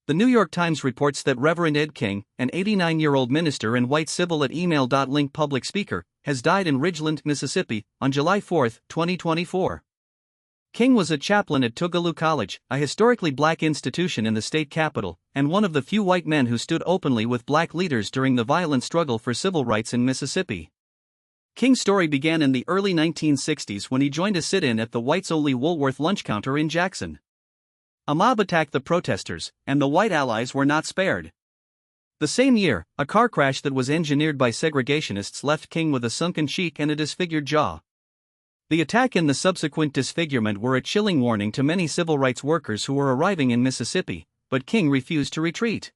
The New York Times reports that Reverend Ed King, an 89-year-old minister and white civil at email.link public speaker, has died in Ridgeland, Mississippi, on July 4, 2024. King was a chaplain at Tougaloo College, a historically black institution in the state capital, and one of the few white men who stood openly with black leaders during the violent struggle for civil rights in Mississippi. King's story began in the early 1960s when he joined a sit-in at the whites-only Woolworth lunch counter in Jackson. A mob attacked the protesters, and the white allies were not spared. The same year, a car crash that was engineered by segregationists left King with a sunken cheek and a disfigured jaw. The attack and the subsequent disfigurement were a chilling warning to many civil rights workers who were arriving in Mississippi, but King refused to retreat.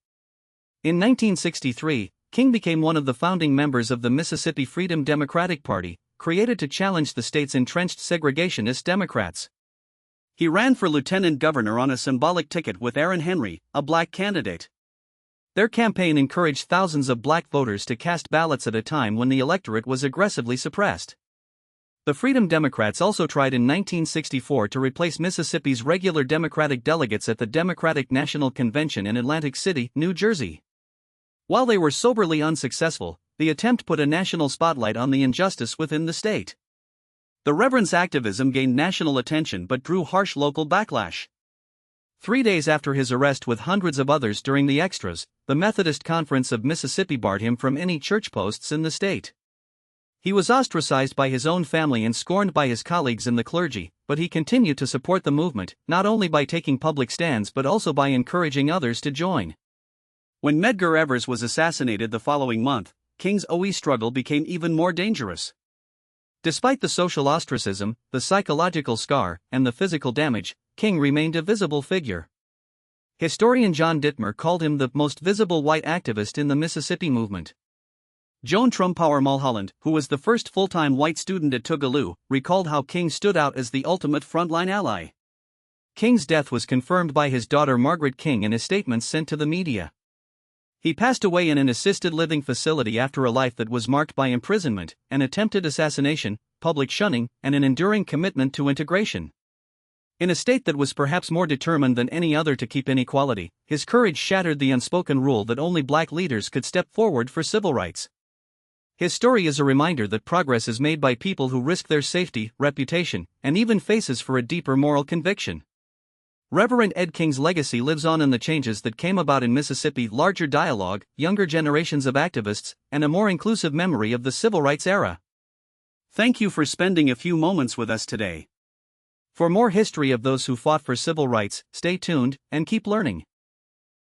In 1963, King became one of the founding members of the Mississippi Freedom Democratic Party, created to challenge the state's entrenched segregationist Democrats. He ran for lieutenant governor on a symbolic ticket with Aaron Henry, a black candidate. Their campaign encouraged thousands of black voters to cast ballots at a time when the electorate was aggressively suppressed. The Freedom Democrats also tried in 1964 to replace Mississippi's regular Democratic delegates at the Democratic National Convention in Atlantic City, New Jersey. While they were soberly unsuccessful, the attempt put a national spotlight on the injustice within the state. The Reverend's activism gained national attention but drew harsh local backlash. 3 days after his arrest with hundreds of others during the extras, the Methodist Conference of Mississippi barred him from any church posts in the state. He was ostracized by his own family and scorned by his colleagues in the clergy, but he continued to support the movement, not only by taking public stands but also by encouraging others to join. When Medgar Evers was assassinated the following month, King's OE struggle became even more dangerous. Despite the social ostracism, the psychological scar, and the physical damage, King remained a visible figure. Historian John Dittmer called him the most visible white activist in the Mississippi movement. Joan Trumpower Mulholland, who was the first full-time white student at Tougaloo, recalled how King stood out as the ultimate frontline ally. King's death was confirmed by his daughter Margaret King in a statement sent to the media. He passed away in an assisted living facility after a life that was marked by imprisonment, an attempted assassination, public shunning, and an enduring commitment to integration. In a state that was perhaps more determined than any other to keep inequality, his courage shattered the unspoken rule that only black leaders could step forward for civil rights. His story is a reminder that progress is made by people who risk their safety, reputation, and even faces for a deeper moral conviction. Reverend Ed King's legacy lives on in the changes that came about in Mississippi: larger dialogue, younger generations of activists, and a more inclusive memory of the civil rights era. Thank you for spending a few moments with us today. For more history of those who fought for civil rights, stay tuned and keep learning.